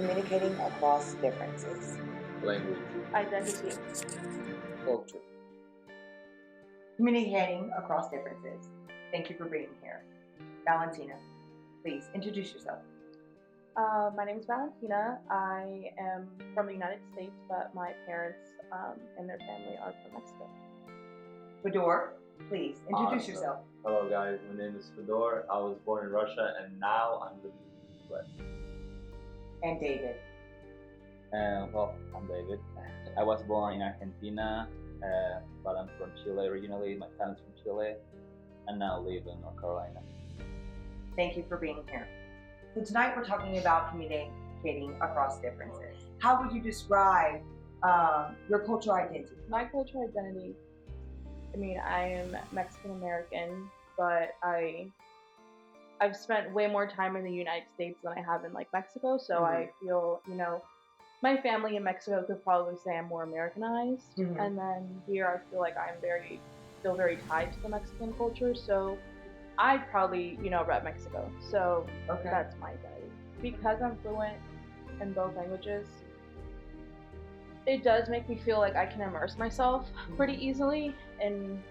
Communicating across differences. Language. Identity. Culture. Communicating across differences. Thank you for being here. Valentina, please introduce yourself. My name is Valentina. I am from the United States, but my parents and their family are from Mexico. Fedor, please introduce Awesome. yourself. Hello guys, my name is Fedor. I was born in Russia and now I'm living in the US. And David. Well, I'm David. I was born in Argentina, but I'm from Chile originally. My family's from Chile, and now live in North Carolina. Thank you for being here. So tonight we're talking about communicating across differences. How would you describe your cultural identity? My cultural identity, I mean, I am Mexican American, but I've spent way more time in the United States than I have in like Mexico, so I feel, my family in Mexico could probably say I'm more Americanized, and then here I feel like I'm still very tied to the Mexican culture, so I'd probably, rep Mexico. So that's my identity. Because I'm fluent in both languages, it does make me feel like I can immerse myself pretty easily in,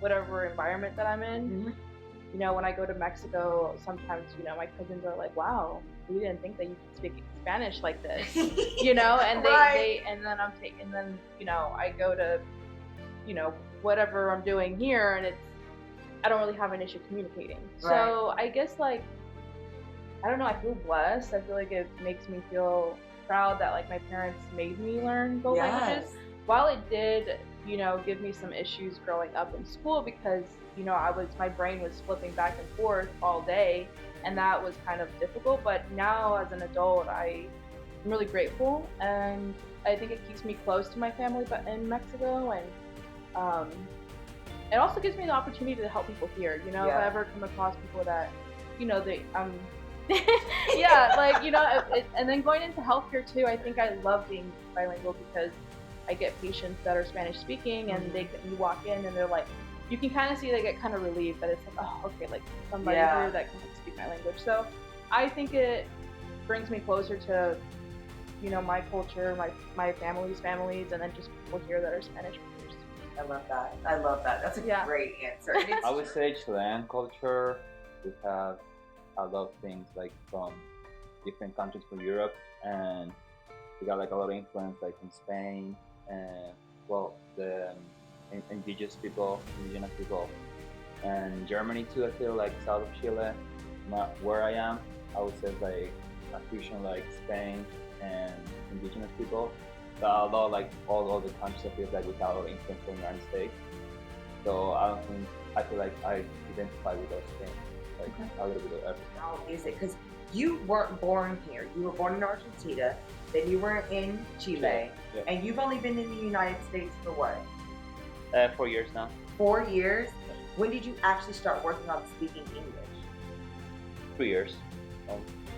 whatever environment that I'm in. When I go to Mexico, sometimes, my cousins are like, wow, we didn't think that you could speak Spanish like this, and I go to, whatever I'm doing here, and I don't really have an issue communicating. Right. So I guess I don't know, I feel blessed. I feel like it makes me feel proud that my parents made me learn both languages. While it did, give me some issues growing up in school because, my brain was flipping back and forth all day, and that was kind of difficult. But now as an adult, I'm really grateful, and I think it keeps me close to my family in Mexico, and it also gives me the opportunity to help people here. If I ever come across people that, and then going into healthcare too, I think I love being bilingual because I get patients that are Spanish speaking, and you walk in and they're like, you can kind of see they get kind of relieved that it's like, oh, okay, somebody here that can speak my language. So I think it brings me closer to, my culture, my family's families, and then just people here that are Spanish speakers. I love that. That's a great answer. I would say Chilean culture, we have a lot of things from different countries from Europe, and we got a lot of influence from Spain, and the indigenous people, and Germany too. I feel south of Chile, where I am, I would say a fusion Spain and indigenous people. But a lot all the countries, I feel we have a lot of influence from the United States. So I feel like I identify with those things, a little bit of everything. How is it? Because you weren't born here. You were born in Argentina, then you were in Chile, and you've only been in the United States for what? 4 years now. 4 years? When did you actually start working on speaking English? 3 years.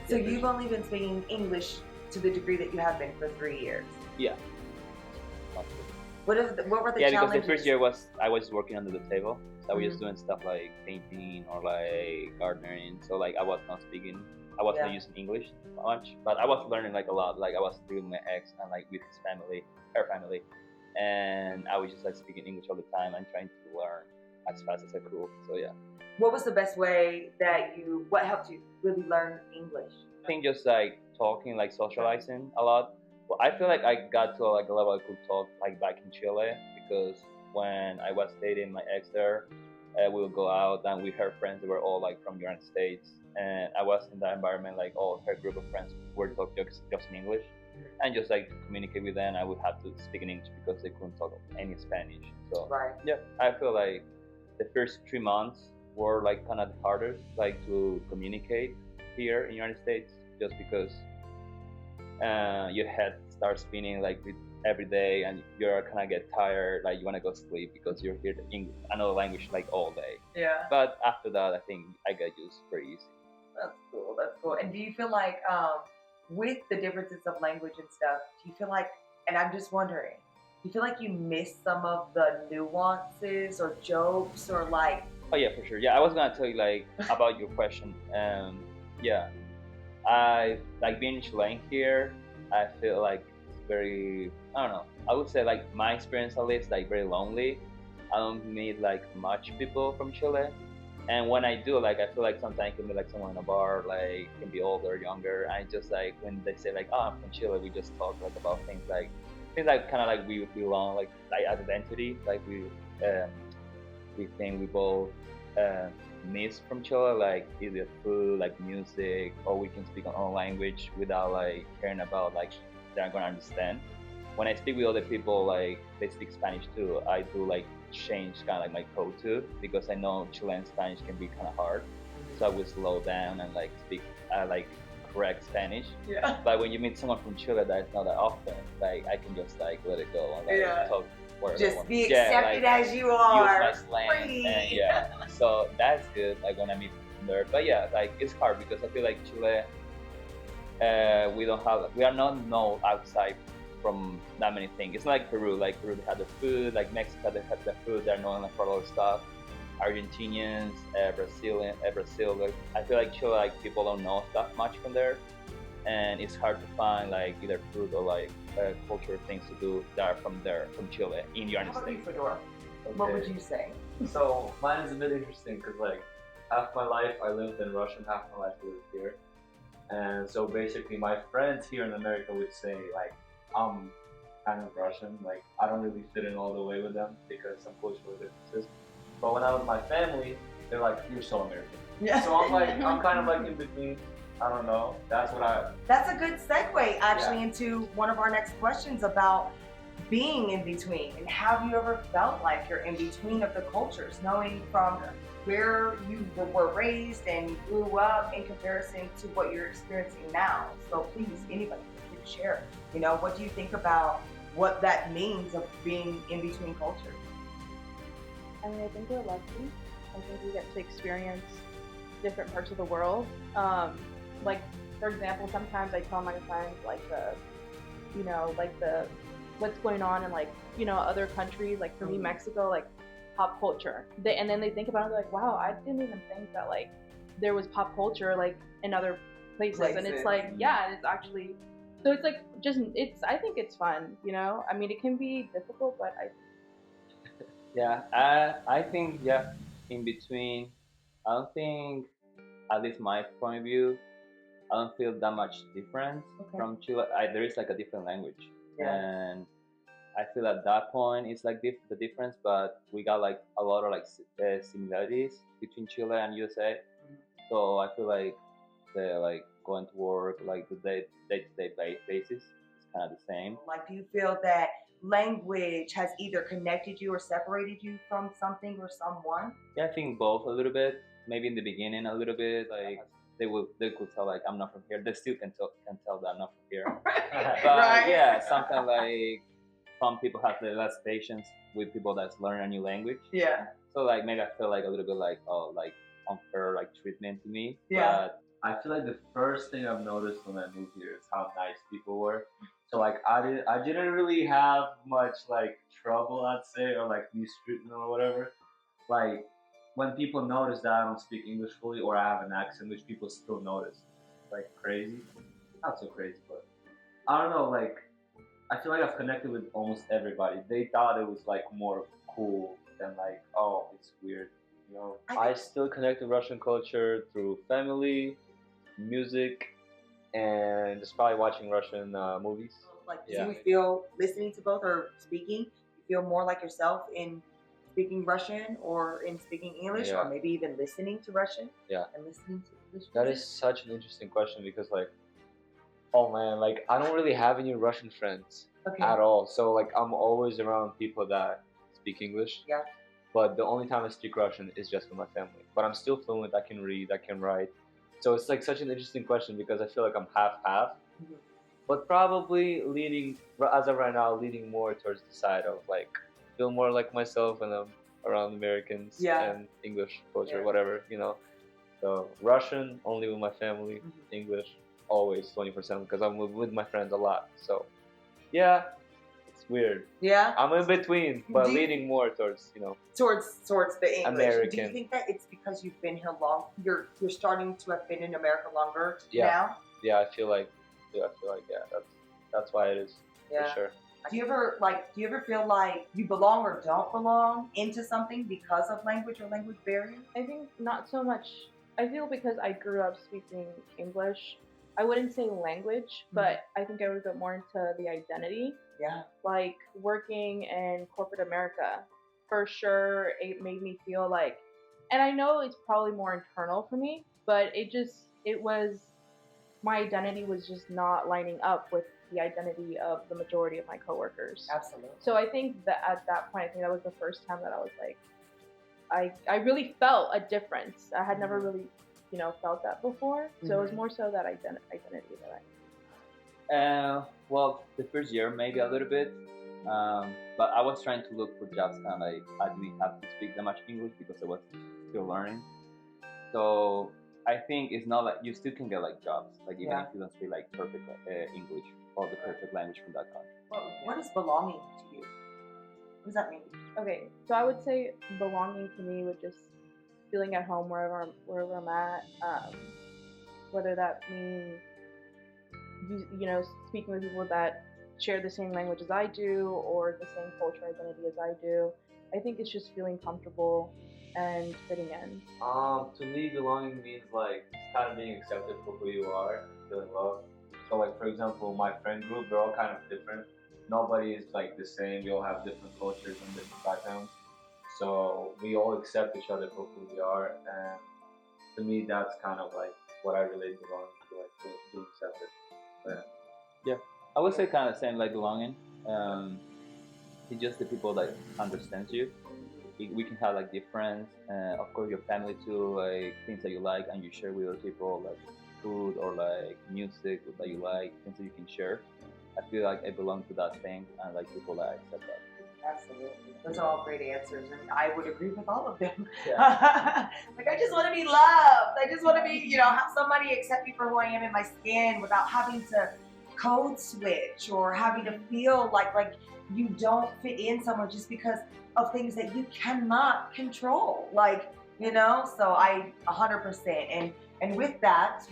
So you've only been speaking English to the degree that you have been for 3 years? Yeah. What were the challenges? Because the first year I was working under the table. So I was just doing stuff like painting or gardening. So I was not speaking. I was not using English much, but I was learning a lot. I was with my ex and with his family, her family, and I was just speaking English all the time and trying to learn as fast as I could. So yeah. What was the best way what helped you really learn English? I think just talking, socializing a lot. Well, I feel I got to a level I could talk back in Chile, because when I was dating my ex there, we would go out and with her friends, they were all from the United States, and I was in that environment, all her group of friends were talking just in English, and just to communicate with them, I would have to speak in English because they couldn't talk any Spanish. So yeah, I feel the first 3 months were kind of the hardest to communicate here in the United States, just because your head starts spinning with every day, and you're kind of get tired, you want to go sleep because you're here another language all day. Yeah. But after that, I think I got used pretty easy. That's cool. And do you feel with the differences of language and stuff, do you feel and I'm just wondering, do you feel you miss some of the nuances or jokes or Oh yeah, for sure. Yeah, I was gonna tell you about your question. Yeah, I like being Chilean here. I feel like it's very, I don't know. I would say like my experience at least like very lonely. I don't meet like much people from Chile, and when I do, like I feel like sometimes I can be like someone in a bar, like can be older, younger. I just like when they say like, oh, I'm from Chile, we just talk like about things like kind of like we belong, like identity, like we think we both uh, miss from Chile, like either food, like music, or we can speak our own language without like caring about like they're not gonna understand. When I speak with other people, like they speak Spanish too, I do like change kind of like my code too because I know Chilean Spanish can be kind of hard, so I will slow down and like speak like correct Spanish. Yeah. But when you meet someone from Chile that's not that often, like I can just like let it go and like Yeah. talk whatever I Just want. be Yeah, accepted like, as you use are. my slang Free. and yeah, so that's good like when I meet from there. But yeah, like it's hard because I feel like Chile we are not known outside from that many things. It's not like Peru. Like Peru, they have the food. Like Mexico, they have the food. They're known for a lot of stuff. Argentinians, Brazil. Like, I feel like Chile, like people don't know stuff much from there, and it's hard to find like either food or like cultural things to do that are from there, from Chile in the How United about you, States. Fedora? What would you say? So mine is a bit interesting because like half my life I lived in Russia and half my life I lived here. And so basically my friends here in America would say like I'm kind of Russian, like I don't really fit in all the way with them because some cultural differences. But when I'm with my family, they're like, you're so American. Yeah. So I'm kind of like in between. I don't know. That's what I That's a good segue actually Yeah. into one of our next questions about being in between. And have you ever felt like you're in between of the cultures, knowing from where you were raised and you grew up in comparison to what you're experiencing now? So please, anybody, feel free to share. You know, what do you think about what that means of being in between cultures? I mean, I think we're lucky. I think we get to experience different parts of the world. Like, for example, sometimes I tell my friends what's going on in other countries. Like for me, Mexico, like pop culture. And then they think about it, they're like, wow, I didn't even think that like there was pop culture like in other places. And it's like, yeah, it's actually. So it's like I think it's fun, you know. I mean, it can be difficult, but Yeah, I think yeah, in between. I don't think, at least my point of view, I don't feel that much difference from Chile. There is like a different language, and I feel at that point it's like the difference, but we got like a lot of like similarities between Chile and USA. So I feel like the like going to work, like the day-to-day basis, is kind of the same. Like, do you feel that language has either connected you or separated you from something or someone? Yeah, I think both a little bit. Maybe in the beginning a little bit, like they could tell like I'm not from here. They still can tell that I'm not from here. But Right. yeah, sometimes like some people have the less patience with people that's learning a new language. Yeah. So like maybe I feel like a little bit like like unfair like treatment to me. Yeah. But I feel like the first thing I've noticed when I moved here is how nice people were. So like I didn't really have much like trouble, I'd say, or like mistreatment or whatever. Like when people notice that I don't speak English fully or I have an accent, which people still notice. Like crazy. Not so crazy, but I don't know, like I feel like I've connected with almost everybody. They thought it was like more cool than like, oh, it's weird, you know. I I still connect to Russian culture through family, music, and just probably watching Russian movies. Like, do Yeah. you feel listening to both or speaking, you feel more like yourself in speaking Russian or in speaking English, Yeah. or maybe even listening to Russian? Yeah. And listening to English. That music? is such an interesting question because like, oh man, like I don't really have any Russian friends Okay. at all. So like I'm always around people that speak English. Yeah. But the only time I speak Russian is just with my family. But I'm still fluent. I can read. I can write. So it's like such an interesting question because I feel like I'm half. Mhm. But probably leaning, as of right now, leaning more towards the side of like feel more like myself and I'm around Americans Yeah. and English culture, Yeah. whatever, you know. So Russian only with my family, Mhm. English always 24/7 because I'm with my friends a lot. So yeah, it's weird. Yeah. I'm in between, but Do you- leaning more towards Towards the English. Do you American. think that it's because you've been here long? You're starting to have been in America longer Yeah. now. yeah, I feel like yeah, that's why it is Yeah. for sure. Do you ever feel like you belong or don't belong into something because of language or language barrier? I think not so much. I feel because I grew up speaking English, I wouldn't say language, but I think I would go more into the identity. Yeah. Like working in corporate America, for sure, it made me feel like, and I know it's probably more internal for me, but it was, my identity was just not lining up with the identity of the majority of my coworkers. Absolutely. So I think that at that point, I think that was the first time that I was like, I really felt a difference. I had never really, felt that before. So it was more so that identity that Well, the first year maybe a little bit, but I was trying to look for jobs kind of like I didn't have to speak that much English because I was still learning. So I think it's not like you still can get like jobs, like even if you don't speak like perfect English or the perfect language from that country. Well, what is belonging to you? What does that mean? Okay, so I would say belonging to me would just feeling at home wherever I'm at. Whether that means speaking with people that share the same language as I do or the same cultural identity as I do. I think it's just feeling comfortable and fitting in. To me, belonging means like kind of being accepted for who you are and feeling loved. So, like for example, my friend group, they're all kind of different. Nobody is like the same. We all have different cultures and different backgrounds. So we all accept each other for who we are, and to me, that's kind of like what I relate belonging to, like to being accepted. Yeah, I would say kind of same like belonging. It's just the people that understands you. We can have like different, of course, your family too, like things that you like and you share with other people, like food or like music that you like, things that you can share. I feel like I belong to that thing and like people that accept that. Absolutely. Those are all great answers, and I would agree with all of them. Yeah. Like, I just want to be loved. I just want to be, have somebody accept me for who I am in my skin without having to code switch or having to feel like you don't fit in somewhere just because of things that you cannot control. So I 100%. And with that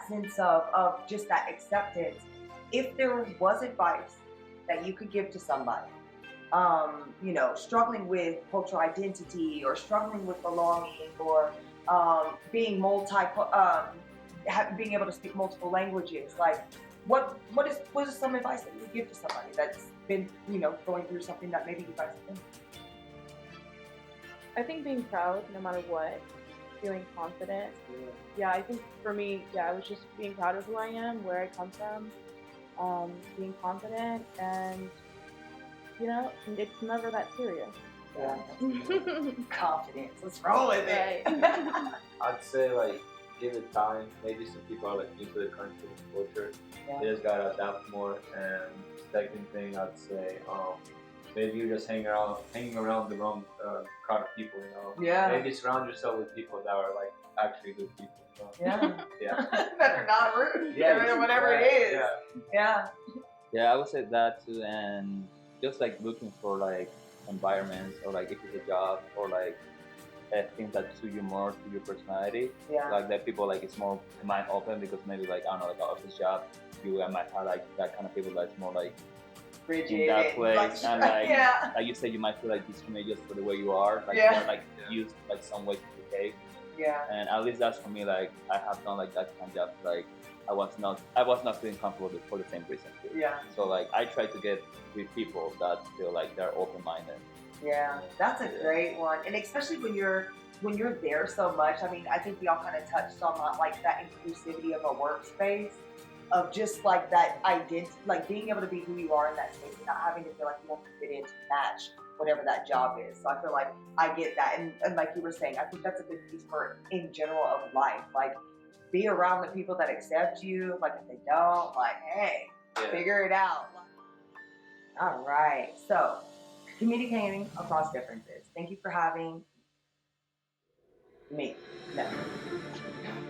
sense of just that acceptance, if there was advice that you could give to somebody, struggling with cultural identity or struggling with belonging or being being able to speak multiple languages, like what is some advice that you would give to somebody that's been going through something that maybe you guys have been through? I think being proud no matter what, feeling confident. Yeah, I think for me, it was just being proud of who I am, where I come from, being confident, and it's never that serious. Yeah. Confidence. Let's roll with it. Right. I'd say like give it time. Maybe some people are like new to the country and culture. Yeah. They just gotta adapt more. And second thing, I'd say maybe you're just hanging around the wrong crowd of people. Yeah. Maybe surround yourself with people that are like actually good people. Yeah. Yeah. That are not rude. Yeah. Whatever it is. Yeah. Yeah, I would say that too, and just like looking for like environments or like if it's a job or like things that suit you more to your personality. Yeah. Like that people like it's more mind open because maybe like I don't know like an office job you might have like that kind of people that's more like Rigid in that place and like yeah. like you said you might feel like discriminated just for the way you are like Yeah. or, like used like some way to behave. Yeah. And at least that's for me like I have done like that kind of job like I was not feeling comfortable for the same reason too. Yeah. So like I try to get with people that feel like they're open minded. Yeah, that's a great one, and especially when you're there so much. I mean, I think we all kind of touched on like that inclusivity of a workspace, of just like that identity, like being able to be who you are in that space, and not having to feel like you have to fit in to match whatever that job is. So I feel like I get that, and like you were saying, I think that's a big piece for in general of life. Like, be around the people that accept you. Like if they don't, like hey, figure it out. All right, so. Communicating across differences. Thank you for having me. No.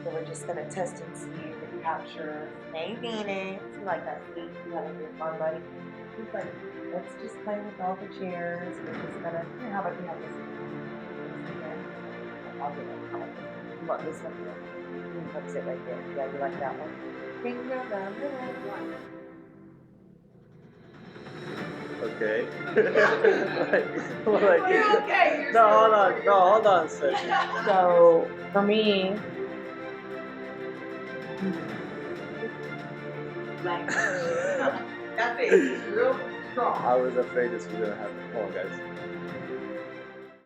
So we're just gonna test and see if it captures. Hey Venus, you like that sweet? You have a good fun, buddy. He's like, let's just play with all the chairs. We're just gonna. Here, how about you have this? I'll do it. How about this? You want this one here? You can put it right there. Yeah, you like that one? Finger down the line. Okay. You're okay. You're No, still hold on. recording. No, hold on a second. So for me, That's it. It's real strong. I was afraid this was gonna happen. Come on, guys.